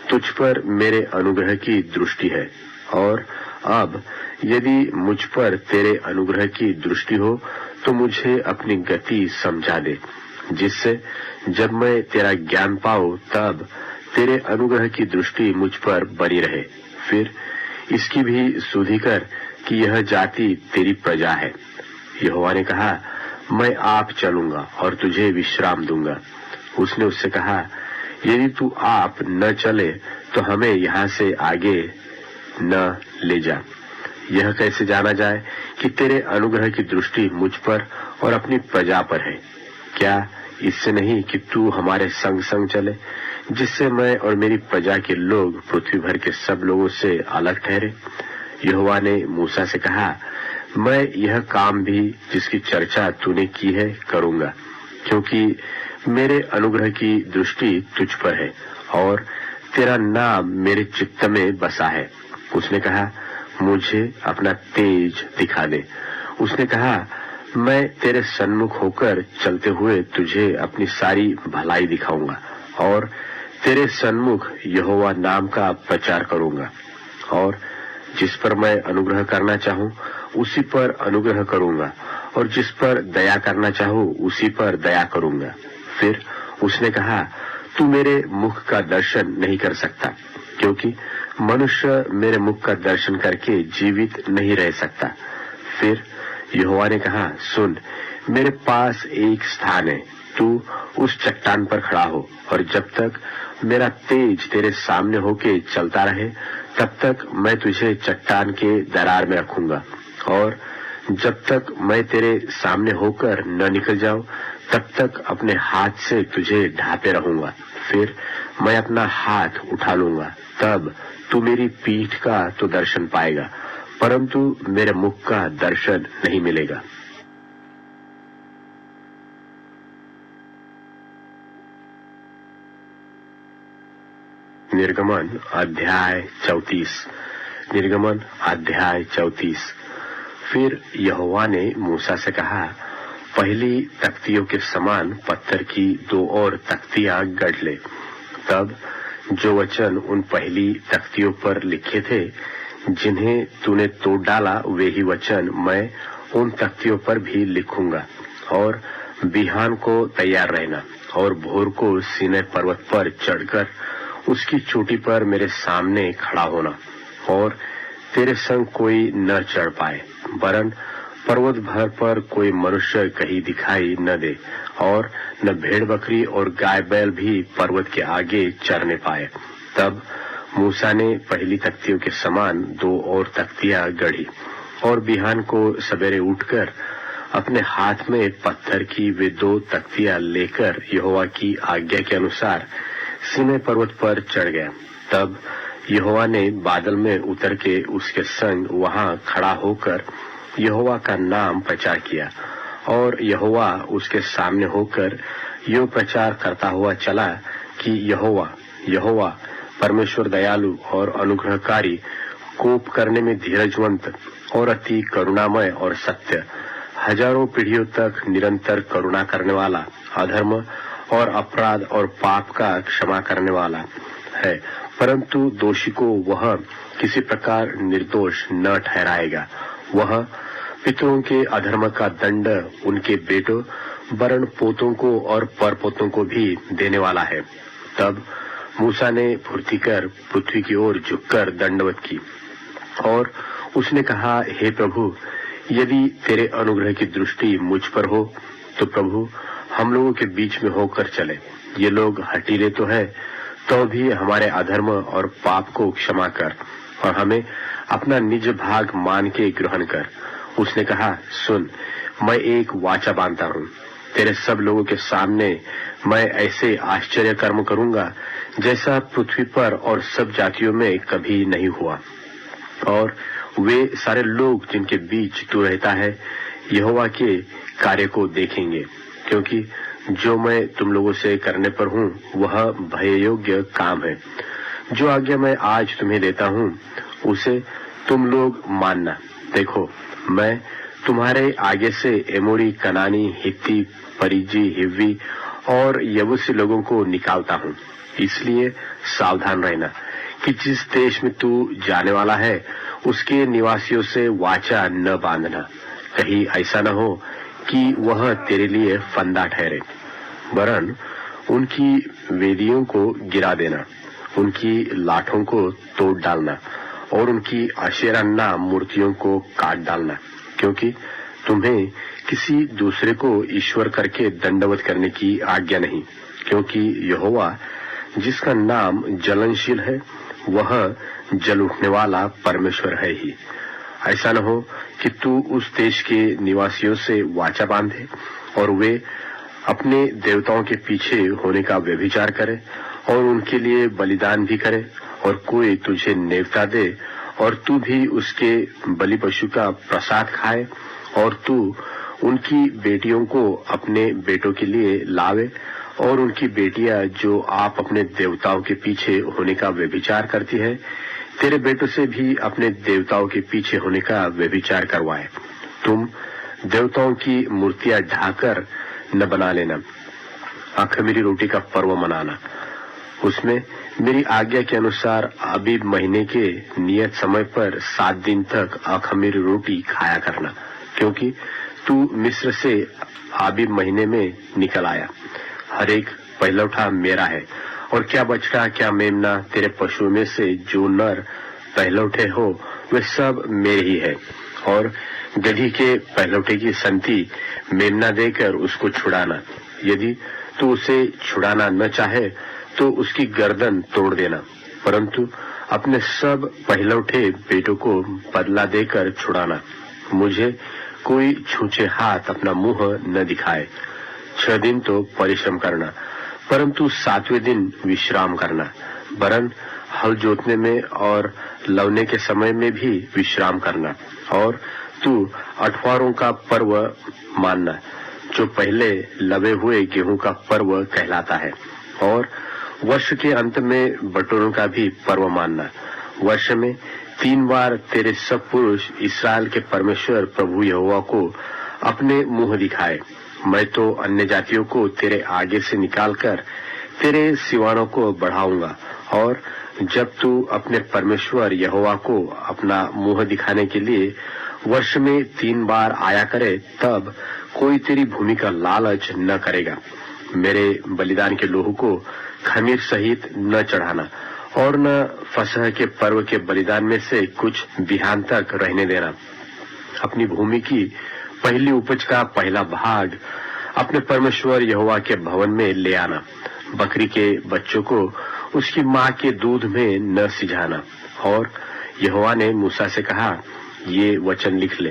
तुझ पर मेरे अनुग्रह की दृष्टि है। और अब यदि मुझ पर तेरे अनुग्रह की दृष्टि हो तो मुझे अपनी गति समझा दे, जिससे जब मैं तेरा ज्ञान पाऊं तब तेरे अनुग्रह की दृष्टि मुझ पर बनी रहे। फिर इसकी भी सुधि कर कि यह जाति तेरी प्रजा है। यहोवा ने कहा, मैं आप चलूंगा और तुझे विश्राम दूंगा। उसने उससे कहा, यदि तू आप न चले तो हमें यहाँ से आगे न ले जा। यह कैसे जाना जाए कि तेरे अनुग्रह की दृष्टि मुझ पर और अपनी प्रजा पर है? क्या इससे नहीं कि तू हमारे संग संग चले, जिससे मैं और मेरी प्रजा के लोग पृथ्वी भर के सब लोगों से अलग ठहरे? यहोवा ने मूसा से कहा, मैं यह काम भी जिसकी चर्चा तूने की है करूंगा, क्योंकि मेरे अनुग्रह की दृष्टि तुझ पर है और तेरा नाम मेरे चित्त में बसा है। उसने कहा, मुझे अपना तेज दिखा दे। उसने कहा, मैं तेरे सन्मुख होकर चलते हुए तुझे अपनी सारी भलाई दिखाऊंगा और तेरे सन्मुख यहोवा नाम का प्रचार करूंगा। और जिस पर मैं अनुग्रह करना चाहूं उसी पर अनुग्रह करूंगा और जिस पर दया करना चाहूं उसी पर दया करूंगा। फिर उसने कहा, तू मेरे मुख का दर्शन नहीं कर सकता, क्योंकि मनुष्य मेरे मुख का दर्शन करके जीवित नहीं रह सकता। फिर यहोवा ने कहा, सुन, मेरे पास एक स्थान है, तू उस चट्टान पर खड़ा हो और जब तक मेरा तेज तेरे सामने होके चलता रहे तब तक मैं तुझे चट्टान के दरार में रखूंगा और जब तक मैं तेरे सामने होकर न निकल जाऊं तब तक अपने हाथ से तुझे ढांपे रहूंगा। फिर मैं अपना हाथ उठा लूंगा, तब तू मेरी पीठ का तो दर्शन पाएगा, परंतु मेरे मुख का दर्शन नहीं मिलेगा। निर्गमन अध्याय 34। निर्गमन अध्याय 34। फिर यहोवा ने मूसा से कहा, पहली तख्तियों के समान पत्थर की 2 और तख्तियां गढ़ ले। तब जो वचन उन पहली तख्तियों पर लिखे थे जिन्हें तूने तोड़ डाला, वे ही वचन मैं उन तख्तियों पर भी लिखूंगा। और बिहान को तैयार रहना और भोर को सीनै पर्वत पर चढ़कर उसकी चोटी पर मेरे सामने खड़ा होना और तेरे संग कोई न चढ़ पाए, वरन पर्वत भर पर कोई मनुष्य कहीं दिखाई न दे और न भेड़ बकरी और गाय बैल भी पर्वत के आगे चरने पाए। तब मूसा ने पहली तख्तियों के समान 2 और तख्तियां गढ़ी और बिहान को सवेरे उठकर अपने हाथ में पत्थर की वे 2 तख्तियां लेकर यहोवा की आज्ञा के अनुसार सीनै पर्वत पर चढ़ गया। तब यहोवा ने बादल में उतर के उसके संग वहां खड़ा होकर यहोवा का नाम प्रचार किया और यहोवा उसके सामने होकर यो प्रचार करता हुआ चला कि यहोवा यहोवा परमेश्वर दयालु और अनुग्रहकारी, कोप करने में धीरजवंत और अति करुणामय और सत्य, हजारों पीढ़ियों तक निरंतर करुणा करने वाला, अधर्म और अपराध और पाप का क्षमा करने वाला है, परंतु दोषी को वह किसी प्रकार निर्दोष न ठहराएगा। वह पितरों के अधर्म का दंड उनके बेटों वरण पोतों को और परपोतों को भी देने वाला है। तब मूसा ने फुर्ती कर पृथ्वी की ओर झुककर दंडवत की और उसने कहा, हे प्रभु, यदि तेरे अनुग्रह की दृष्टि मुझ पर हो तो प्रभु हम लोगों के बीच में होकर चले। ये लोग हठीले तो है, तो भी हमारे अधर्म और पाप को क्षमा कर और हमें अपना निज भाग मान के ग्रहण कर। उसने कहा, सुन, मैं एक वाचा बांधता हूँ, तेरे सब लोगों के सामने मैं ऐसे आश्चर्य कर्म करूंगा जैसा पृथ्वी पर और सब जातियों में कभी नहीं हुआ। और वे सारे लोग जिनके बीच तू रहता है यहोवा के कार्य को देखेंगे, क्योंकि जो मैं तुम लोगों से करने पर हूँ वह भय योग्य काम है। जो आज्ञा मैं आज तुम्हें देता हूँ उसे तुम लोग मानना। देखो, मैं तुम्हारे आगे से एमोरी, कनानी, हित्ती, परिजी, हिव्वी और यबूसी लोगों को निकालता हूँ। इसलिए सावधान रहना कि जिस देश में तू जाने वाला है उसके निवासियों से वाचा न बांधना, कहीं ऐसा न हो कि वह तेरे लिए फंदा ठहरे। वरन उनकी वेदियों को गिरा देना, उनकी लाठों को तोड़ डालना और उनकी अशेराना मूर्तियों को काट डालना, क्योंकि तुम्हें किसी दूसरे को ईश्वर करके दंडवत करने की आज्ञा नहीं, क्योंकि यहोवा जिसका नाम जलनशील है वह जल उठने वाला परमेश्वर है ही। ऐसा न हो कि तू उस देश के निवासियों से वाचा बांधे और वे अपने देवताओं के पीछे होने का व्यभिचार करे और उनके लिए बलिदान भी करे, और कोई तुझे नेवता दे और तू भी उसके बलि पशु का प्रसाद खाए, और तू उनकी बेटियों को अपने बेटों के लिए लावे और उनकी बेटियां जो आप अपने देवताओं के पीछे होने का व्यभिचार करती है तेरे बेटों से भी अपने देवताओं के पीछे होने का व्यभिचार करवाए। तुम देवताओं की मूर्तियां ढाकर न बना लेना। अखमीरी रोटी का पर्व मनाना, उसमें मेरी आज्ञा के अनुसार आबीब महीने के नियत समय पर 7 दिन तक अखमीरी रोटी खाया करना, क्योंकि तू मिस्र से आबीब महीने में निकल आया। हर एक पहलौठा मेरा है, और क्या बछड़ा क्या मेमना तेरे पशुओं में से जो नर पहलौठे हो वे सब मेरे ही है। और गधी के पहलौठे की संति मेमना देकर उसको छुड़ाना। यदि तू उसे छुड़ाना न चाहे तो उसकी गर्दन तोड़ देना, परंतु अपने सब पहलौठे बेटों को बदला देकर छुड़ाना। मुझे कोई छूछे हाथ अपना मुंह न दिखाए। 6 दिन तो परिश्रम करना, परंतु 7वें दिन विश्राम करना। वरन हल जोतने में और लवने के समय में भी विश्राम करना। और तू अठवारों का पर्व मानना, जो पहले लवे हुए गेहूं का पर्व कहलाता है। और वर्ष के अंत में बटोरों का भी पर्व मानना। वर्ष में 3 बार तेरे सब पुरुष इस्राएल के परमेश्वर प्रभु यहोवा को अपने मुंह दिखाए। मैं तो अन्य जातियों को तेरे आगे से निकालकर तेरे सिवानों को बढ़ाऊंगा, और जब तू अपने परमेश्वर यहोवा को अपना मुंह दिखाने के लिए वर्ष में 3 बार आया करे, तब कोई तेरी भूमि का लालच न करेगा। मेरे बलिदान के लोहू को खमीर सहित न चढ़ाना, और न फसह के पर्व के बलिदान में से कुछ बिहान तक रहने देना। अपनी भूमि की पहली उपज का पहला भाग अपने परमेश्वर यहोवा के भवन में ले आना। बकरी के बच्चों को उसकी माँ के दूध में न सिझाना। और यहोवा ने मूसा से कहा, ये वचन लिख ले,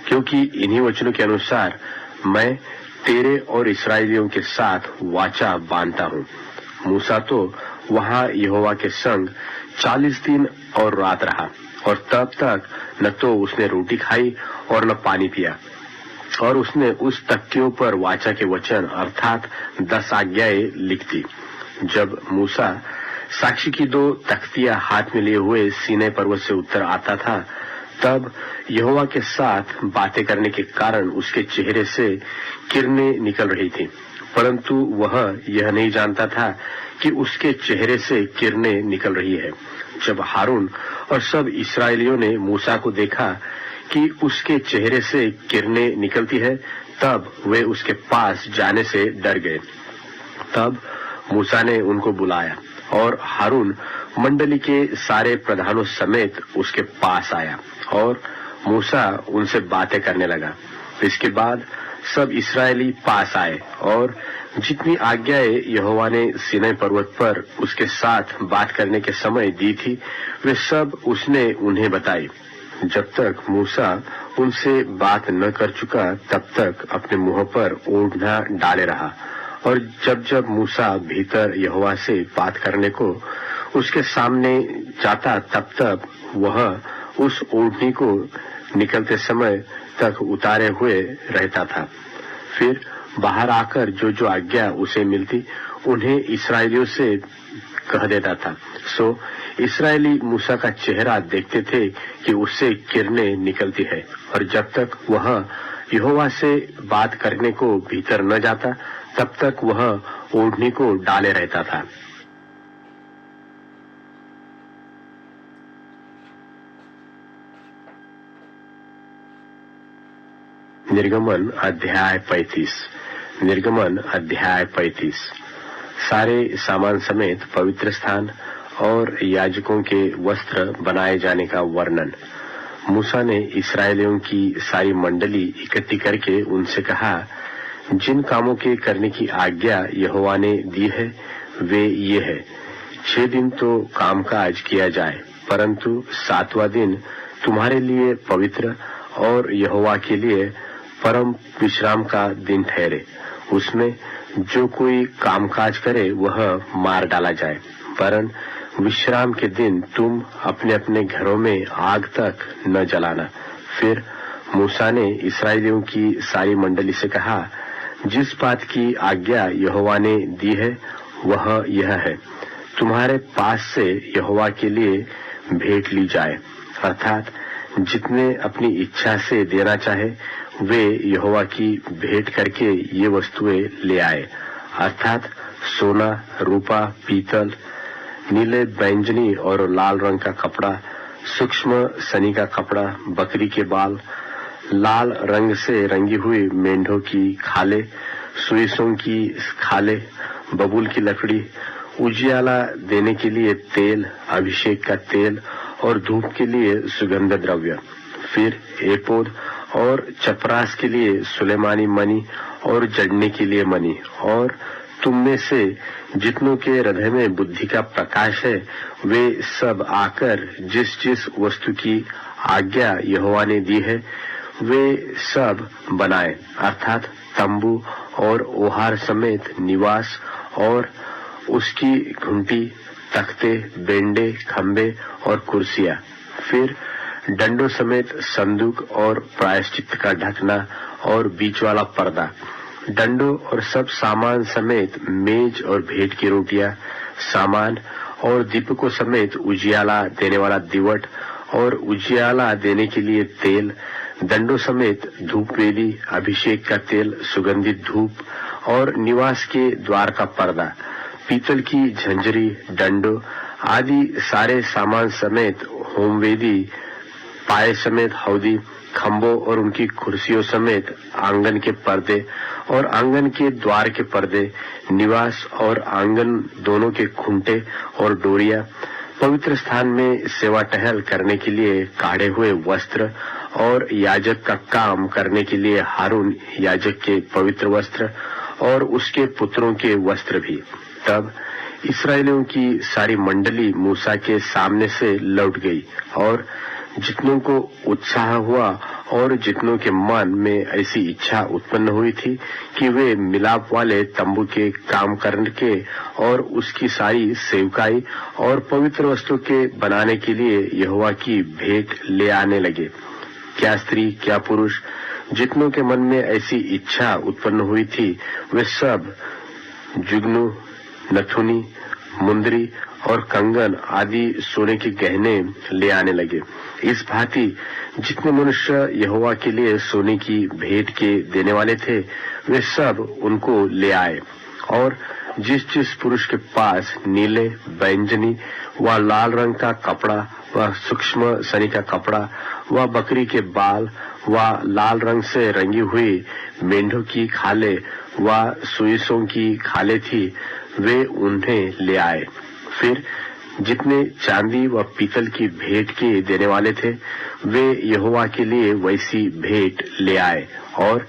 क्योंकि इन्हीं वचनों के अनुसार मैं तेरे और इस्राएलियों के साथ वाचा बांधता हूँ। मूसा तो वहाँ यहोवा के संग 40 दिन और रात रहा, और तब तक न तो उसने रोटी खाई और न पानी पिया। और उसने उस तख्तियों पर वाचा के वचन अर्थात 10 आज्ञाएं लिख दी। जब मूसा साक्षी की 2 तख्तियां हाथ में लिए हुए सीनै पर्वत से उतर आता था, तब यहोवा के साथ बातें करने के कारण उसके चेहरे से किरणें निकल रही थी, परंतु वह यह नहीं जानता था कि उसके चेहरे से किरणें निकल रही है। जब हारून और सब इस्राएलियों ने मूसा को देखा कि उसके चेहरे से किरणें निकलती है, तब वे उसके पास जाने से डर गए। तब मूसा ने उनको बुलाया और हारून मंडली के सारे प्रधानों समेत उसके पास आया और मूसा उनसे बातें करने लगा। इसके बाद सब इस्राएली पास आए और जितनी आज्ञाएं यहोवा ने सीनै पर्वत पर उसके साथ बात करने के समय दी थी वे सब उसने उन्हें बताई। जब तक मूसा उनसे बात न कर चुका तब तक अपने मुंह पर ओढ़ना डाले रहा और जब जब मूसा भीतर यहोवा से बात करने को उसके सामने जाता तब तब वह उस ओढ़नी को निकलते समय तक उतारे हुए रहता था। फिर बाहर आकर जो जो आज्ञा उसे मिलती उन्हें इस्राएलियों से कह देता था। सो इस्राएली मूसा का चेहरा देखते थे कि उससे किरणें निकलती है और जब तक वह यहोवा से बात करने को भीतर न जाता तब तक वह ओढ़नी को डाले रहता था। निर्गमन अध्याय 35। निर्गमन अध्याय 35। सारे सामान समेत पवित्र स्थान और याजकों के वस्त्र बनाए जाने का वर्णन। मूसा ने इस्राएलियों की सारी मंडली इकट्ठी करके उनसे कहा, जिन कामों के करने की आज्ञा यहोवा ने दी है वे ये है, 6 दिन तो कामकाज किया जाए, परंतु 7वां दिन तुम्हारे लिए पवित्र और यहोवा के लिए परम विश्राम का दिन ठहरे। उसमें जो कोई कामकाज करे वह मार डाला जाए, वरन विश्राम के दिन तुम अपने अपने घरों में आग तक न जलाना। फिर मूसा ने इस्राएलियों की सारी मंडली से कहा, जिस बात की आज्ञा यहोवा ने दी है वह यह है, तुम्हारे पास से यहोवा के लिए भेंट ली जाए, अर्थात जितने अपनी इच्छा से देना चाहे वे यहोवा की भेंट करके ये वस्तुएं ले आए, अर्थात सोना, रूपा, पीतल, नीले, बैंगनी और लाल रंग का कपड़ा, सूक्ष्म सनी का कपड़ा, बकरी के बाल, लाल रंग से रंगी हुई मेंढों की खाले, सुइसों की खाले, बबूल की लकड़ी, उजियाला देने के लिए तेल, अभिषेक का तेल और धूप के लिए सुगंध द्रव्य। फिर एपोद और चपरास के लिए सुलेमानी मणि और जड़ने के लिए मणि। और तुम में से जितनों के हृदय में बुद्धि का प्रकाश है वे सब आकर जिस जिस वस्तु की आज्ञा यहोवा ने दी है वे सब बनाए, अर्थात तंबू और ओहार समेत निवास और उसकी घुंटी, तख्ते, बेंडे, खंबे और कुर्सियां। फिर डंडों समेत संदूक और प्रायश्चित का ढकना और बीच वाला पर्दा, डंडों और सब सामान समेत मेज और भेंट की रोटियां, सामान और दीपकों समेत उजियाला देने वाला दिवट और उजियाला देने के लिए तेल, दंडों समेत धूप वेदी, अभिषेक का तेल, सुगंधित धूप और निवास के द्वार का पर्दा, पीतल की झंझरी, डंडों आदि सारे सामान समेत होमवेदी, पाए समेत हौदी, खंभों और उनकी कुर्सियों समेत आंगन के पर्दे और आंगन के द्वार के पर्दे, निवास और आंगन दोनों के खूंटे और डोरियां, पवित्र स्थान में सेवा टहल करने के लिए काढ़े हुए वस्त्र और याजक का काम करने के लिए हारून याजक के पवित्र वस्त्र और उसके पुत्रों के वस्त्र भी। तब इस्राएलियों की सारी मंडली मूसा के सामने से लौट गई और जितनों को उत्साह हुआ और जितनों के मन में ऐसी इच्छा उत्पन्न हुई थी कि वे मिलाप वाले तंबू के काम करके और उसकी सारी सेवकाई और पवित्र वस्तु के बनाने के लिए यहोवा की भेंट ले आने लगे। क्या स्त्री क्या पुरुष, जितनों के मन में ऐसी इच्छा उत्पन्न हुई थी वे सब जुगनू, नथुनी, मुंदरी और कंगन आदि सोने के गहने ले आने लगे। इस भांति जितने मनुष्य यहोवा के लिए सोने की भेंट के देने वाले थे वे सब उनको ले आए। और जिस जिस पुरुष के पास नीले, बैंगनी व लाल रंग का कपड़ा व सूक्ष्म सनी का कपड़ा व बकरी के बाल व लाल रंग से रंगी हुई मेंढों की खाले व सुइसों की खाले थी वे उन्हें ले आए। फिर जितने चांदी व पीतल की भेंट के देने वाले थे वे यहोवा के लिए वैसी भेंट ले आए, और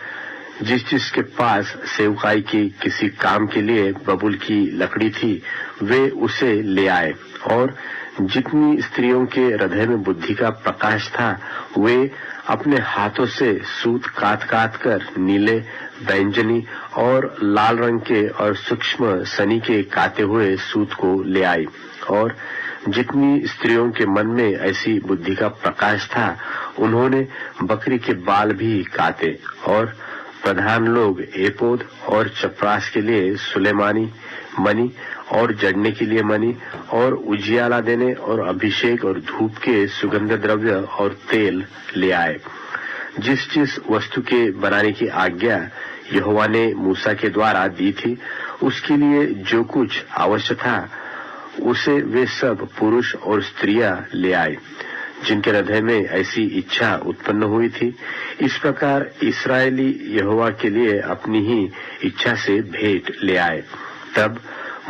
जिसके पास सेवकाई के किसी काम के लिए बबूल की लकड़ी थी वे उसे ले आए। और जितनी स्त्रियों के हृदय में बुद्धि का प्रकाश था वे अपने हाथों से सूत काट कर नीले, बैंजनी और लाल रंग के और सूक्ष्म सनी के काते हुए सूत को ले आई। और जितनी स्त्रियों के मन में ऐसी बुद्धि का प्रकाश था उन्होंने बकरी के बाल भी काटे। और प्रधान लोग एपोद और चपरास के लिए सुलेमानी मणि और जड़ने के लिए मणि और उजियाला देने और अभिषेक और धूप के सुगंध द्रव्य और तेल ले आए। जिस वस्तु के बनाने की आज्ञा यहोवा ने मूसा के द्वारा दी थी उसके लिए जो कुछ आवश्यक था उसे वे सब पुरुष और स्त्रियां ले आए जिनके हृदय में ऐसी इच्छा उत्पन्न हुई थी। इस प्रकार इस्राएली यहोवा के लिए अपनी ही इच्छा से भेंट ले आए। तब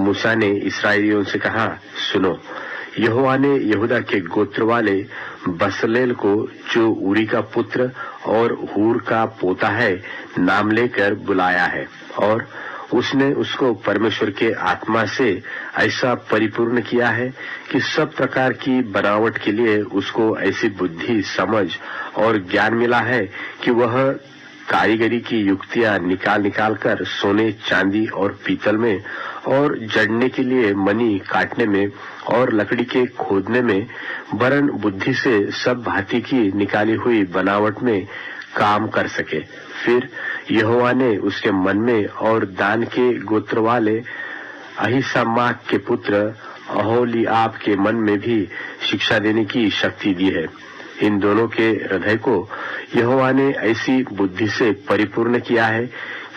मूसा ने इस्राएलियों से कहा, सुनो, यहोवा ने यहूदा के गोत्र वाले बसलेल को, जो उरी का पुत्र और हूर का पोता है, नाम लेकर बुलाया है, और उसने उसको परमेश्वर के आत्मा से ऐसा परिपूर्ण किया है कि सब प्रकार की बनावट के लिए उसको ऐसी बुद्धि, समझ और ज्ञान मिला है कि वह कारीगरी की युक्तियां निकाल कर सोने, चांदी और पीतल में और जड़ने के लिए मणि काटने में और लकड़ी के खोदने में वरन बुद्धि से सब भांति की निकाली हुई बनावट में काम कर सके। फिर यहोवा ने उसके मन में और दान के गोत्र वाले अहीसामाक के पुत्र अहोलीआब के मन में भी शिक्षा देने की शक्ति दी है। इन दोनों के हृदय को यहोवा ने ऐसी बुद्धि से परिपूर्ण किया है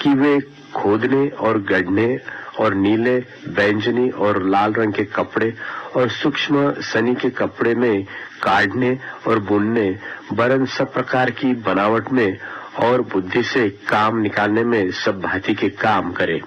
कि वे खोदने और गढ़ने और नीले, बैंजनी और लाल रंग के कपड़े और सूक्ष्म सनी के कपड़े में काटने और बुनने वरन सब प्रकार की बनावट में और बुद्धि से काम निकालने में सब भांति के काम करे।